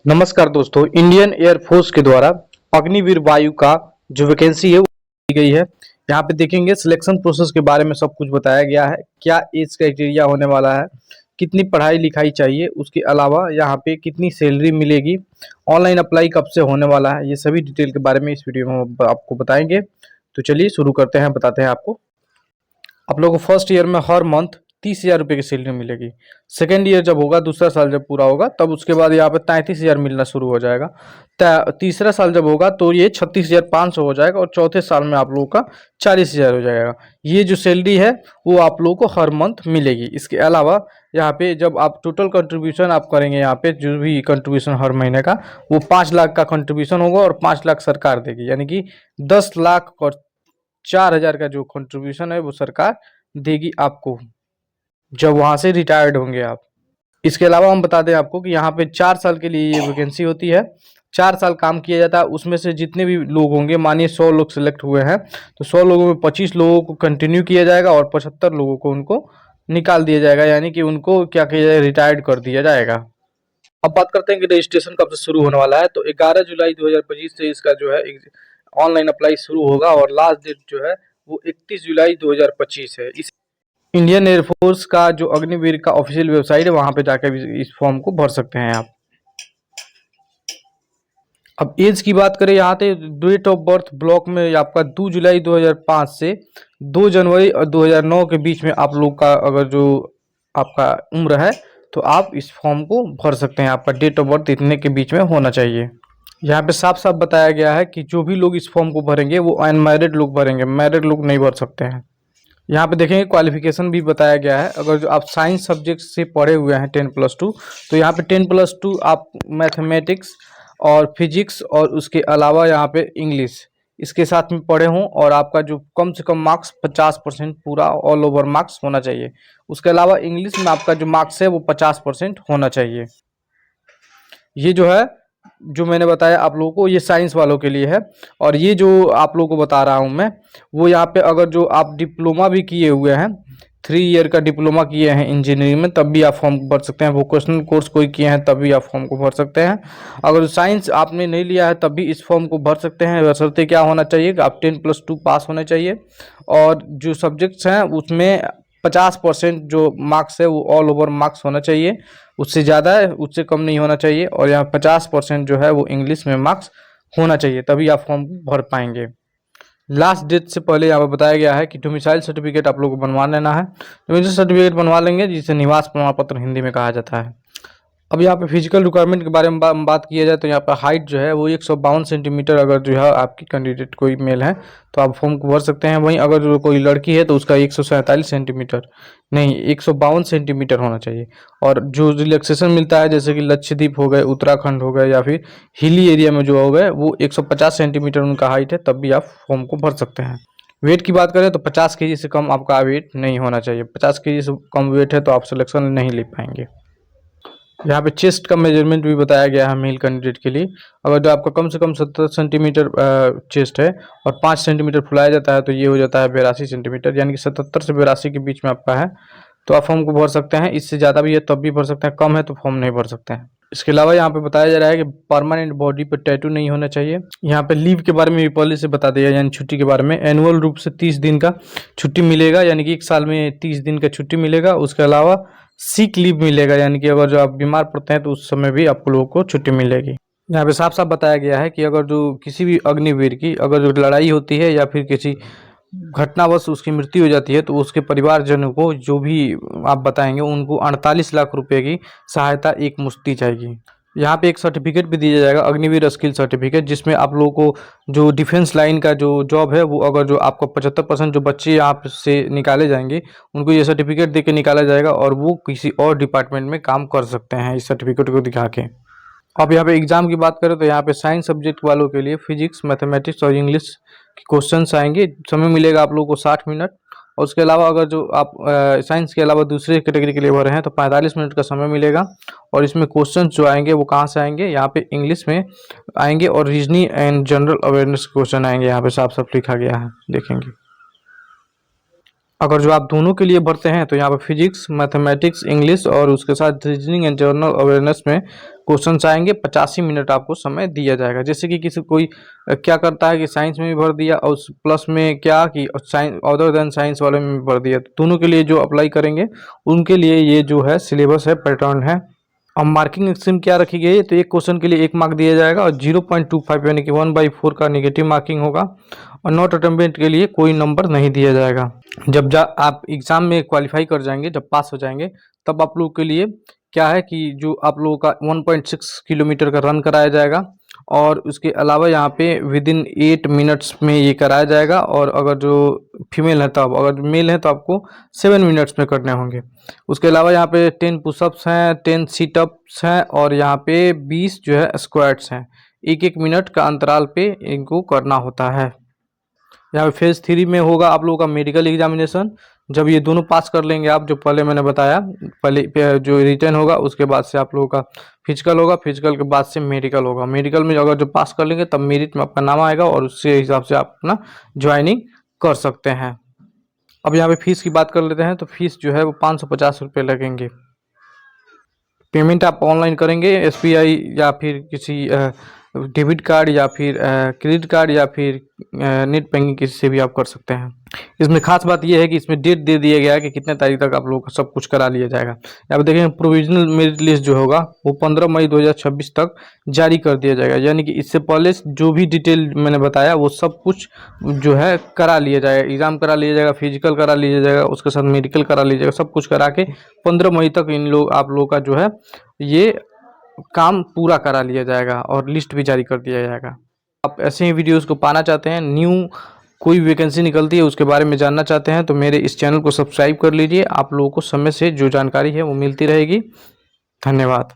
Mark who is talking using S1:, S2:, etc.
S1: नमस्कार दोस्तों, Indian air force के द्वारा अग्निवीर वायु का जो वैकेंसी है वो दी गई है। यहाँ पे देखेंगे सिलेक्शन प्रोसेस के बारे में सब कुछ बताया गया है। क्या एज क्राइटेरिया होने वाला है, कितनी पढ़ाई लिखाई चाहिए, उसके अलावा यहाँ पे कितनी सैलरी मिलेगी, ऑनलाइन अप्लाई कब से होने वाला है, ये सभी डिटेल के बारे में इस वीडियो में हम आपको बताएंगे। तो चलिए शुरू करते हैं, बताते हैं आपको। आप लोगों को फर्स्ट ईयर में हर मंथ 30,000 रुपये की सैलरी मिलेगी। सेकेंड ईयर जब होगा, दूसरा साल जब पूरा होगा, तब उसके बाद यहाँ पे 33,000 मिलना शुरू हो जाएगा। तीसरा साल जब होगा तो ये 36,500 हो जाएगा और चौथे साल में आप लोगों का 40,000 हो जाएगा। ये जो सैलरी है वो आप लोगों को हर मंथ मिलेगी। इसके अलावा यहाँ पे जब आप टोटल कंट्रीब्यूशन आप करेंगे, यहाँ पे जो भी कंट्रीब्यूशन हर महीने का, वो 5 लाख का कंट्रीब्यूशन होगा और 5 लाख सरकार देगी, यानी कि 10 लाख और 4,000 का जो कंट्रीब्यूशन है वो सरकार देगी आपको जब वहां से रिटायर्ड होंगे आप। इसके अलावा हम बता दें आपको कि यहाँ पे 4 साल के लिए ये वैकेंसी होती है। 4 साल काम किया जाता है। उसमें से जितने भी लोग होंगे, मानिए 100 लोग सिलेक्ट हुए हैं, तो 100 लोगों में 25 लोगों को कंटिन्यू किया जाएगा और 75 लोगों को उनको निकाल दिया जाएगा, यानी कि उनको क्या किया जाएगा, रिटायर्ड कर दिया जाएगा। अब बात करते हैं कि रजिस्ट्रेशन कब से शुरू होने वाला है। तो 11 जुलाई 2025 से इसका जो है ऑनलाइन अप्लाई शुरू होगा और लास्ट डेट जो है वो 31 जुलाई 2025 है। इस इंडियन एयरफोर्स का जो अग्निवीर का ऑफिशियल वेबसाइट है, वहां पे जाकर इस फॉर्म को भर सकते हैं आप। अब एज की बात करें, यहाँ पे डेट ऑफ बर्थ ब्लॉक में आपका 2 जुलाई 2005 से 2 जनवरी और 2009 के बीच में आप लोग का अगर जो आपका उम्र है तो आप इस फॉर्म को भर सकते हैं। आपका डेट ऑफ बर्थ इतने के बीच में होना चाहिए। यहाँ पे साफ साफ बताया गया है कि जो भी लोग इस फॉर्म को भरेंगे वो अनमैरिड लोग भरेंगे, मैरिड लोग नहीं भर सकते हैं। यहाँ पे देखेंगे क्वालिफिकेशन भी बताया गया है। अगर जो आप साइंस सब्जेक्ट से पढ़े हुए हैं 10+2, तो यहाँ पे 10+2 आप मैथमेटिक्स और फिजिक्स और उसके अलावा यहाँ पे इंग्लिश इसके साथ में पढ़े हों और आपका जो कम से कम मार्क्स 50% पूरा ऑल ओवर मार्क्स होना चाहिए। उसके अलावा इंग्लिश में आपका जो मार्क्स है वो 50% होना चाहिए। ये जो है, जो मैंने बताया आप लोगों को, ये साइंस वालों के लिए है। और ये जो आप लोगों को बता रहा हूँ मैं, वो यहाँ पे अगर जो आप डिप्लोमा भी किए हुए हैं, 3 ईयर का डिप्लोमा किए हैं इंजीनियरिंग में, तब भी आप फॉर्म को भर सकते हैं। वोकेशनल कोर्स कोई किए हैं तब भी आप फॉर्म को भर सकते हैं। अगर साइंस आपने नहीं लिया है तब भी इस फॉर्म को भर सकते हैं। बशर्ते क्या होना चाहिए कि आप 10+2 पास होने चाहिए और जो सब्जेक्ट्स हैं उसमें 50% जो मार्क्स है वो ऑल ओवर मार्क्स होना चाहिए। उससे ज़्यादा है, उससे कम नहीं होना चाहिए। और यहाँ 50% जो है वो इंग्लिश में मार्क्स होना चाहिए, तभी आप फॉर्म भर पाएंगे। लास्ट डेट से पहले यहाँ पर बताया गया है कि डोमिसाइल सर्टिफिकेट आप लोग को बनवा लेना है। डोमिसाइल सर्टिफिकेट बनवा लेंगे, जिसे निवास प्रमाण पत्र हिंदी में कहा जाता है। अब यहाँ पे फिजिकल रिक्वायरमेंट के बारे में बात किया जाए तो यहाँ पर हाइट जो है वो 152 सेंटीमीटर, अगर जो है आपकी कैंडिडेट कोई मेल है तो आप फॉर्म को भर सकते हैं। वहीं अगर जो कोई लड़की है तो उसका 147 सेंटीमीटर नहीं 152 सेंटीमीटर होना चाहिए। और जो रिलैक्सेशन मिलता है, जैसे कि लक्षद्वीप हो गए, उत्तराखंड हो गए या फिर हिली एरिया में जो हो गए, वो 150 सेंटीमीटर उनका हाइट है, तब भी आप फॉर्म को भर सकते हैं। वेट की बात करें तो 50 केजी से कम आपका वेट नहीं होना चाहिए। 50 केजी से कम वेट है तो आप सिलेक्शन नहीं ले पाएंगे। यहाँ पे चेस्ट का मेजरमेंट भी बताया गया है मेल कैंडिडेट के लिए। अगर जो आपका कम से कम 70 सेंटीमीटर चेस्ट है और 5 सेंटीमीटर फुलाया जाता है तो ये हो जाता है 82 सेंटीमीटर, यानी कि 77 से 82 के बीच में आपका है तो आप फॉर्म को भर सकते हैं। इससे ज़्यादा भी है तब भी भर सकते हैं, कम है तो फॉर्म नहीं भर सकते हैं। इसके अलावा यहाँ पे बताया जा रहा है कि परमानेंट बॉडी पे टैटू नहीं होना चाहिए। यहाँ पे लीव के बारे में भी पहले से बता दिया, यानी छुट्टी के बारे में। एनुअल रूप से 30 दिन का छुट्टी मिलेगा, यानी कि 1 साल में 30 दिन का छुट्टी मिलेगा। उसके अलावा सिक लीव मिलेगा, यानी कि अगर जो आप बीमार पड़ते हैं तो उस समय भी आप लोगों को छुट्टी मिलेगी। यहाँ पे साफ साफ बताया गया है कि अगर जो किसी भी अग्निवीर की अगर जो लड़ाई होती है या फिर किसी घटनावश उसकी मृत्यु हो जाती है तो उसके परिवारजनों को जो भी आप बताएंगे उनको 48 लाख रुपए की सहायता एक मुश्त दी जाएगी। यहाँ पे एक सर्टिफिकेट भी दिया जाएगा, अग्निवीर स्किल सर्टिफिकेट, जिसमें आप लोगों को जो डिफेंस लाइन का जो जॉब है वो अगर जो आपका 75% जो बच्चे यहाँ से निकाले जाएंगे उनको ये सर्टिफिकेट दे के निकाला जाएगा और वो किसी और डिपार्टमेंट में काम कर सकते हैं इस सर्टिफिकेट को दिखा के। अब यहाँ पे एग्जाम की बात करें तो यहाँ पे साइंस सब्जेक्ट वालों के लिए फिजिक्स, मैथमेटिक्स और इंग्लिश के क्वेश्चंस आएंगे। समय मिलेगा आप लोगों को 60 मिनट। और उसके अलावा अगर जो आप साइंस के अलावा दूसरे कैटेगरी के लिए भर रहे हैं तो 45 मिनट का समय मिलेगा। और इसमें क्वेश्चंस जो आएंगे वो कहाँ से आएंगे, यहाँ पे इंग्लिश में आएंगे और reasoning and general awareness question आएंगे। यहाँ पे साफ साफ लिखा गया है, देखेंगे। अगर जो आप दोनों के लिए भरते हैं तो यहाँ पे फिजिक्स, मैथमेटिक्स, इंग्लिश और उसके साथ रीजनिंग एंड जनरल अवेयरनेस में क्वेश्चंस आएंगे। 85 मिनट आपको समय दिया जाएगा। जैसे कि किसी कोई क्या करता है कि साइंस में भी भर दिया और प्लस में क्या कि साइंस अदर देन साइंस वाले में भी भर दिया। तो दोनों के लिए जो अप्लाई करेंगे उनके लिए ये जो है सिलेबस है, पैटर्न है। और मार्किंग स्कीम क्या रखी गई है, तो एक क्वेश्चन के लिए 1 मार्क दिया जाएगा और 0.25 यानी कि 1/4 का नेगेटिव मार्किंग होगा। और नॉट अटेम्प्ट के लिए कोई नंबर नहीं दिया जाएगा। जब आप एग्ज़ाम में क्वालिफाई कर जाएंगे, जब पास हो जाएंगे, तब आप लोग के लिए क्या है कि जो आप लोगों का 1.6 किलोमीटर का रन कराया जाएगा और उसके अलावा यहाँ पे विदिन 8 मिनट्स में ये कराया जाएगा। और अगर जो फीमेल है तब, अगर मेल है तो आपको 7 मिनट्स में करने होंगे। उसके अलावा यहाँ पे 10 पुशअप्स हैं, 10 सीटअप्स हैं और यहाँ पे 20 जो है स्क्वाट्स हैं। 1-1 मिनट का अंतराल पे इनको करना होता है। यहाँ पे फेज़ 3 में होगा आप लोगों का मेडिकल एग्जामिनेशन। जब ये दोनों पास कर लेंगे आप, जो पहले मैंने बताया, पहले जो रिटन होगा उसके बाद से आप लोगों का फिजिकल होगा, फिजिकल के बाद से मेडिकल होगा। मेडिकल में अगर जो पास कर लेंगे तब मेरिट में आपका नाम आएगा और उसके हिसाब से आप अपना ज्वाइनिंग कर सकते हैं। अब यहाँ पे फीस की बात कर लेते हैं। तो फीस जो है वो 550 रुपये लगेंगे। पेमेंट आप ऑनलाइन करेंगे एसबीआई या फिर किसी डेबिट कार्ड या फिर क्रेडिट कार्ड या फिर नेट बैंकिंग किसी से भी आप कर सकते हैं। इसमें खास बात यह है कि इसमें डेट दे दिया गया है कि कितने तारीख तक आप लोगों का सब कुछ करा लिया जाएगा। यहाँ पे देखें प्रोविजनल मेरिट लिस्ट जो होगा वो 15 मई 2026 तक जारी कर दिया जाएगा। यानी कि इससे पहले जो भी डिटेल मैंने बताया वो सब कुछ जो है करा लिया जाएगा। एग्ज़ाम करा लिया जाएगा, फिजिकल करा लिया जाएगा, उसके साथ मेडिकल करा लिया जाएगा। सब कुछ करा के 15 मई तक आप लोगों का जो है ये काम पूरा करा लिया जाएगा और लिस्ट भी जारी कर दिया जाएगा। आप ऐसे ही वीडियोस को पाना चाहते हैं, न्यू कोई वैकेंसी निकलती है उसके बारे में जानना चाहते हैं, तो मेरे इस चैनल को सब्सक्राइब कर लीजिए। आप लोगों को समय से जो जानकारी है वो मिलती रहेगी। धन्यवाद।